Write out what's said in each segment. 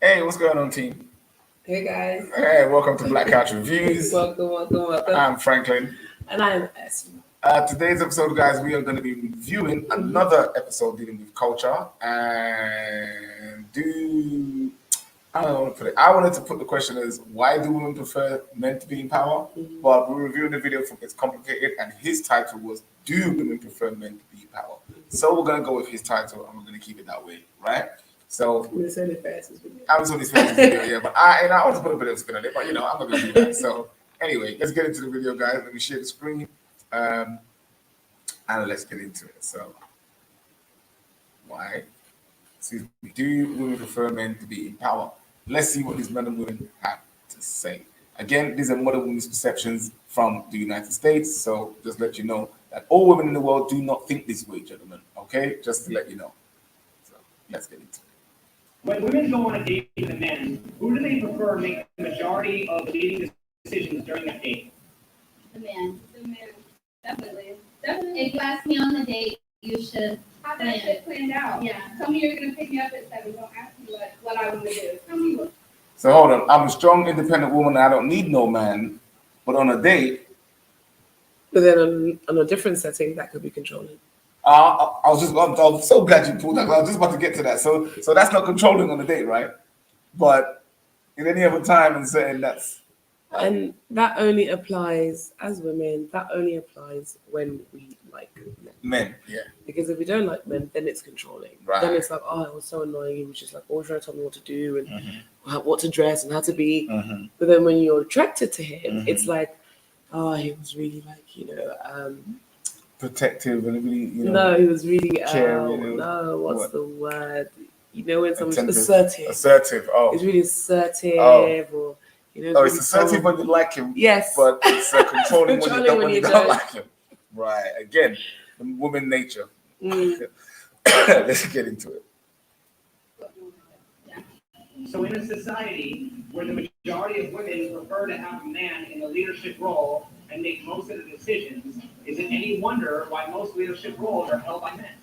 Hey, what's going on, team? Hey guys. Hey, welcome to Black Couch Reviews. Welcome. I'm Franklin. And I'm Esma. Today's episode, guys, we are going to be reviewing another episode dealing with culture. And I don't want to put it. I wanted to put the question as why do women prefer men to be in power? But we're reviewing the video from It's Complicated, and his title was Do Women Prefer Men to Be in Power? So we're going to go with his title, and we're going to keep it that way, right? So It's only fastest video. I was only fastest video, yeah, but I want to put a bit of spin on it, but I'm not going to do that. So anyway, let's get into the video, guys. Let me share the screen, and let's get into it. So do women prefer men to be in power? Let's see what these men and women have to say. Again, these are modern women's perceptions from the United States. So just let you know that all women in the world do not think this way, gentlemen. Okay, just to let you know. So let's get into it. When women go on a date with a man, who do they prefer make the majority of the dating decisions during that date? The man. Definitely. If you ask me on the date, you should have that shit planned out. Yeah. Tell me you're gonna pick me up at 7. Don't ask me what I want to do. Tell me what. So hold on. I'm a strong, independent woman. I don't need no man. But on a date. But then on a different setting, that could be controlling. I'm so glad you pulled that. I was just about to get to that. So that's not controlling on a date, right? But in any other time and setting, that's. And that only applies as women. That only applies when we like men. Yeah. Because if we don't like men, then it's controlling. Right. Then it's like, oh, it was so annoying. He was just like always trying to tell me what to do and what to dress and how to be. But then when you're attracted to him, it's like, oh, he was really like, protective and really, No, he was really caring. What's the word? When someone's assertive. He's really assertive, or it's assertive when you like him. Yes, but it's controlling when you don't like him. Right. Again, the woman nature. Let's get into it. So in a society where the majority of women prefer to have a man in a leadership role and make most of the decisions, is it any wonder why most leadership roles are held by men?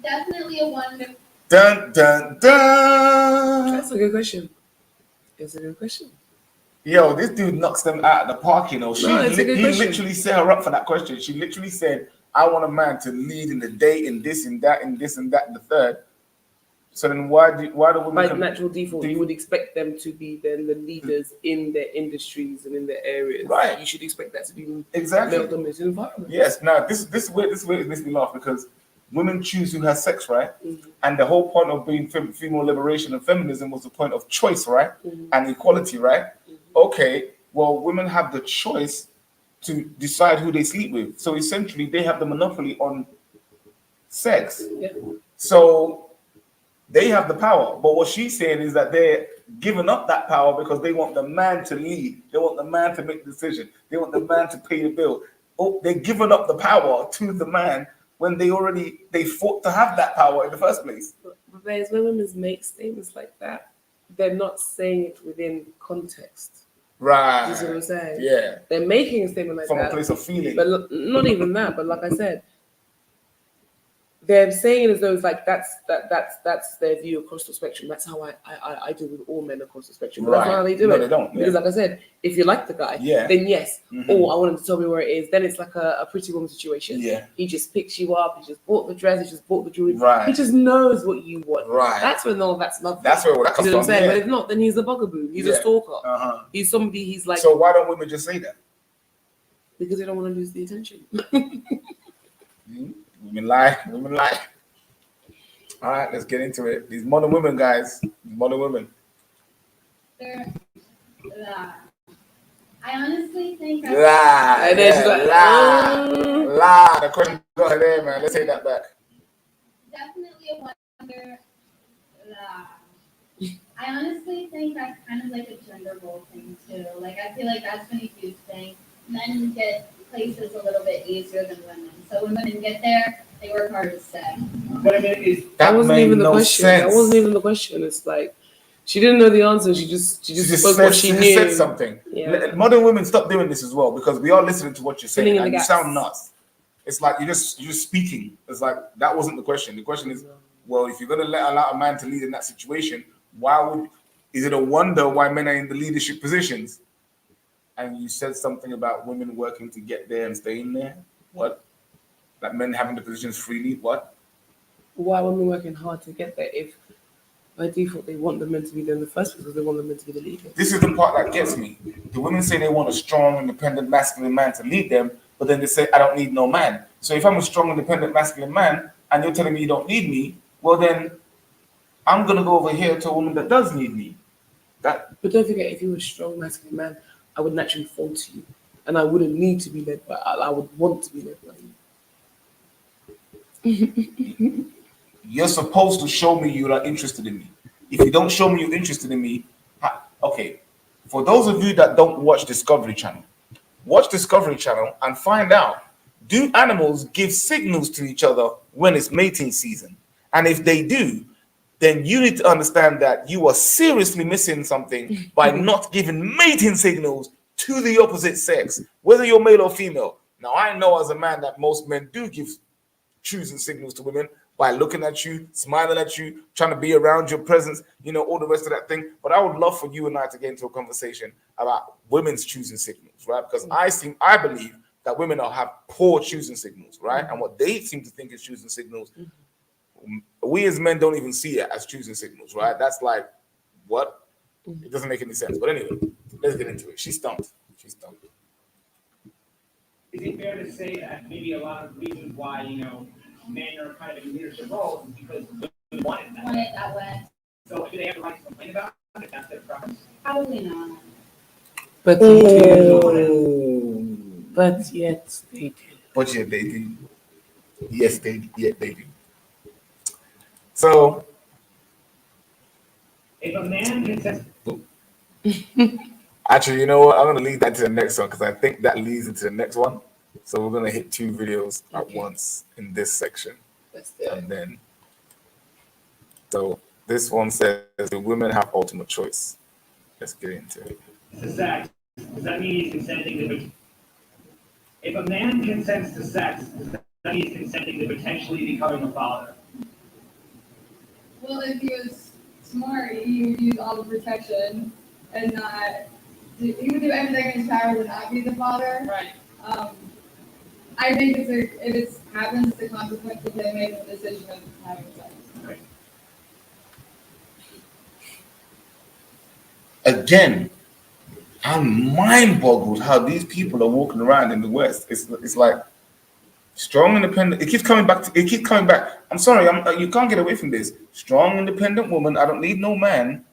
Definitely a wonder. Dun dun dun. That's a good question. It's a good question. Yo, this dude knocks them out of the park, He literally set her up for that question. She literally said, I want a man to lead in the day in this and that and this and that and the third. So then why do women... By natural default, you would expect them to be then the leaders in their industries and in their areas. Right. You should expect that to be exactly male-dominated environment. Yes. Now, this way makes me laugh because women choose who has sex, right? And the whole point of being female liberation and feminism was the point of choice, right? And equality, right? Okay, well, women have the choice to decide who they sleep with. So essentially, they have the monopoly on sex. Yeah. So they have the power. But what she's saying is that they're giving up that power because they want the man to lead. They want the man to make the decision. They want the man to pay the bill. Oh, they're giving up the power to the man when they fought to have that power in the first place. But when women make statements like that, they're not saying it within context. Right. You see what I'm saying? Yeah. They're making a statement like from that. From a place of feeling. But not even that, but like I said, they're saying it as though it's like that's their view across the spectrum. That's how I deal with all men across the spectrum. But that's not how they do it. They don't. Because like I said, if you like the guy, then yes. Or I want him to tell me where it is. Then it's like a pretty woman situation. Yeah. He just picks you up. He just bought the dress. He just bought the jewelry. Right. He just knows what you want. Right. That's when all that's nothing. That's where that comes you know what I'm saying? Yeah. But if not, then he's a bugaboo. He's a stalker. He's somebody. He's like. So why don't women just say that? Because they don't want to lose the attention. Women lie. All right, let's get into it. These modern women, guys. Modern women. I honestly think lie. The question got her there, man. Let's take that back. Definitely a wonder. I honestly think that's kind of like a gender role thing too. Like I feel like that's been a huge thing. Men get places a little bit easier than women. So when women get there, they work hard to stay. But I mean, that wasn't even the question. Sense. That wasn't even the question. It's like she didn't know the answer. She just spoke what she knew. Said something. Yeah. Modern women, stop doing this as well because we are listening to what you're saying and you sound nuts. It's like you're just speaking. It's like that wasn't the question. The question is, well, if you're gonna allow a man to lead in that situation, Is it a wonder why men are in the leadership positions? And you said something about women working to get there and staying there. What? That men having the positions freely. What? Why are women working hard to get there if by default they want the men to be there in the first place because they want the men to be the leaders? This is the part that gets me. The women say they want a strong, independent, masculine man to lead them, but then they say, I don't need no man. So if I'm a strong, independent, masculine man, and you're telling me you don't need me, well then, I'm going to go over here to a woman that does need me. But don't forget, if you were a strong, masculine man, I would naturally fall to you. And I wouldn't need to be led by, I would want to be led by you. You're supposed to show me you're not interested in me. If you don't show me you're interested in me, okay. For those of you that don't watch Discovery Channel, watch Discovery Channel and find out, do animals give signals to each other when it's mating season? And if they do, then you need to understand that you are seriously missing something by not giving mating signals to the opposite sex, whether you're male or female. Now, I know as a man that most men do give choosing signals to women by looking at you, smiling at you, trying to be around your presence, all the rest of that thing. But I would love for you and I to get into a conversation about women's choosing signals, right? Because I believe that women have poor choosing signals, right? And what they seem to think is choosing signals, we as men don't even see it as choosing signals, right? That's like, what? It doesn't make any sense. But anyway, let's get into it. She's stumped. Is it fair to say that maybe a lot of reasons why, men are kind of in leadership roles is because women want it that way? So do they have the right to complain about it if that's their preference? Probably not. But they do. But yet they do. But yet they do. Yes, they do. So, if a man consents. Actually, you know what? I'm going to leave that to the next one because I think that leads into the next one. So we're going to hit two videos at once in this section. Let's do it. And then, so this one says, do women have ultimate choice? Let's get into it. Sex. Does that mean he's consenting to? If a man consents to sex, does that mean he's consenting to potentially becoming a father? Well, if he was smart, he would use all the protection and he would do everything in his power to not be the father. Right. I think if it happens, it's the consequence of him making the decision of having sex. Okay. Again, I'm mind boggled how these people are walking around in the West. It's like strong, independent. It keeps coming back. I'm sorry, you can't get away from this. Strong, independent woman. I don't need no man.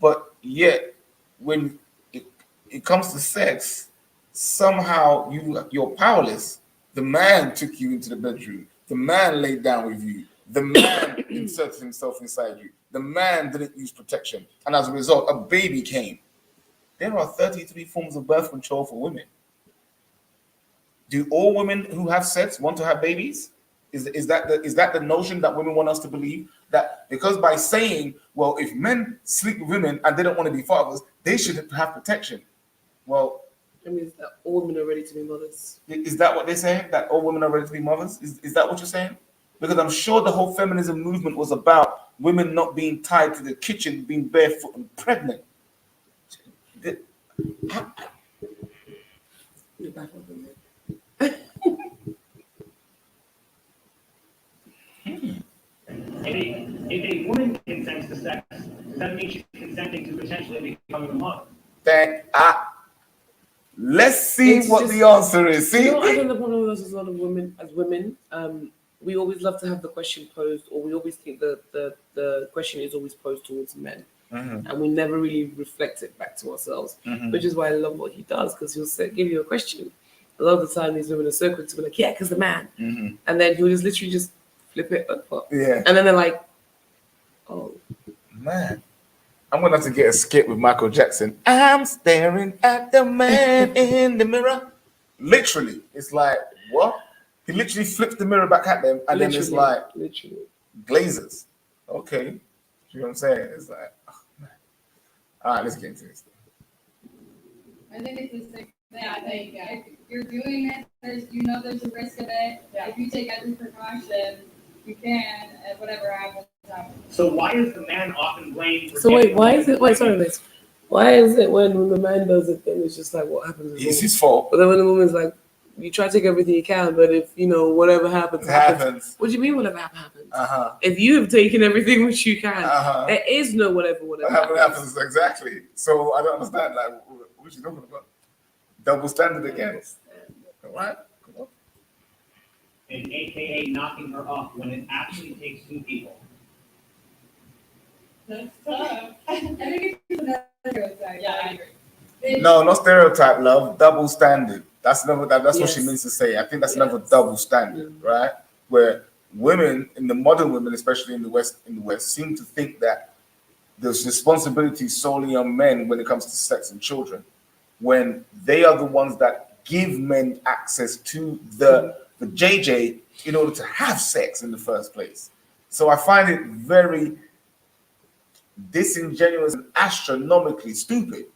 But yet, when it comes to sex, somehow you're powerless. The man took you into the bedroom. The man laid down with you. The man inserted himself inside you. The man didn't use protection. And as a result, a baby came. There are 33 forms of birth control for women. Do all women who have sex want to have babies? Is that the notion that women want us to believe? That because by saying, well, if men sleep with women and they don't want to be fathers, they should have protection. Well, That means that all women are ready to be mothers. is that what they're saying? That all women are ready to be mothers? Is that what you're saying? Because I'm sure the whole feminism movement was about women not being tied to the kitchen, being barefoot and pregnant. You're back on them. If a woman consents to sex, does that mean she's consenting to potentially becoming a mother? Let's see It's what just- the answer is. See, I think the problem with us is a lot of women, as women, we always love to have the question posed, or we always think the question is always posed towards men. Mhm. And we never really reflect it back to ourselves, Mhm. which is why I love what he does, because he'll give you a question. A lot of the time, these women are so quick to be like, yeah, because the man. Mhm. And then he'll just literally just flip it over. Yeah, And then they're like, oh. man. I'm gonna have to get a skit with Michael Jackson. I'm staring at the man in the mirror. Literally, it's like what? He literally flips the mirror back at them, and then it's like literally. glazers. Okay, you know what I'm saying? It's like, oh, man. All right, let's get into this. I think it's the same thing. If you're doing it, there's a risk of it. Yeah. If you take every precaution, you can, and whatever happens, So why is the man often blamed for So wait, getting why women is it? Wait, sorry, miss. Why is it when the man does it, then it's just like what happens is It's wrong? his fault. But then when the woman's like, you try to take everything you can, but if whatever happens, It happens. What do you mean whatever happens? Uh-huh. If you have taken everything which you can, Uh-huh. there is no whatever What happens. happens exactly. So I don't understand. Like, what you talking about? Double standard again. All right. and AKA knocking her up when it actually takes two people? That's tough. I think it's another stereotype. Yeah, I agree. No, not stereotype, love. Double standard. That's that's what she Yes. means to say. I think that's Yes. another double standard, right? Where women, in the modern women, especially in the West, seem to think that there's responsibility solely on men when it comes to sex and children, when they are the ones that give men access to the JJ in order to have sex in the first place. So I find it very disingenuous and astronomically stupid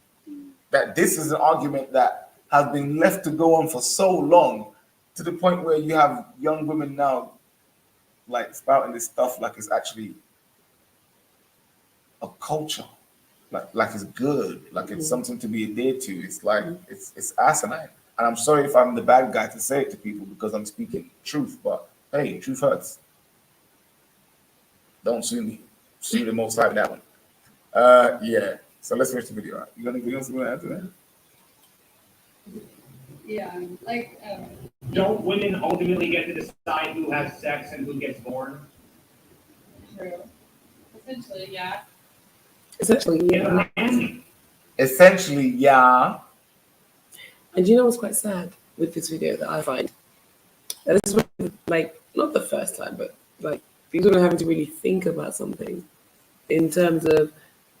that this is an argument that has been left to go on for so long, to the point where you have young women now like spouting this stuff like it's actually a culture, like it's good, like it's something to be adhered to. It's like it's asinine. And I'm sorry if I'm the bad guy to say it to people because I'm speaking truth, but hey, truth hurts. Don't sue me. Sue the most high that one. Yeah. So let's finish the video. You got anything else you want to add to that? Yeah, like, Don't women ultimately get to decide who has sex and who gets born? true. Essentially, yeah. Essentially, yeah. Essentially, yeah. And you know what's quite sad with this video that I find? That this is like not the first time, but like these women having to really think about something in terms of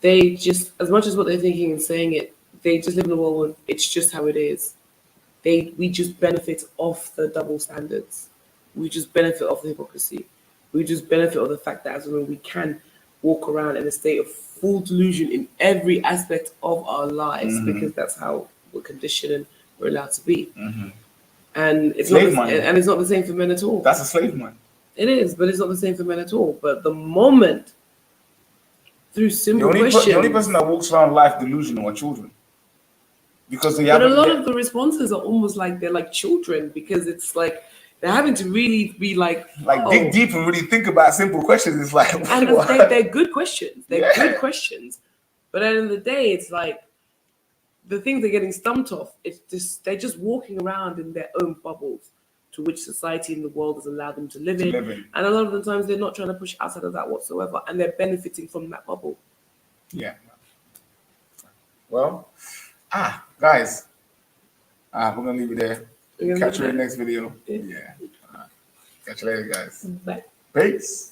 they just, as much as what they're thinking and saying it, they just live in a world where it's just how it is. We just benefit off the double standards. We just benefit off the hypocrisy. We just benefit of the fact that as women we can walk around in a state of full delusion in every aspect of our lives because that's how we're conditioned and we're allowed to be. And it's Slave not, mind. and it's not the same for men at all. That's a slave mind. It is, but it's not the same for men at all. But the moment through simple questions, The only person that walks around life delusional are children. Because they but a haven't lot yet- of the responses are almost like they're like children because it's like they're having to really be like dig deep and really think about simple questions. It's like, and what? they're good questions. They're Yeah. good questions. But at the end of the day, it's like the things they're getting stumped off. It's just they're just walking around in their own bubbles to which society and the world has allowed them to live in. And a lot of the times they're not trying to push outside of that whatsoever, and they're benefiting from that bubble. Yeah. Well, guys, we're gonna leave it there. We're gonna Catch leave you in it the next video. Yeah. Yeah. Catch you later, guys. Bye. Peace.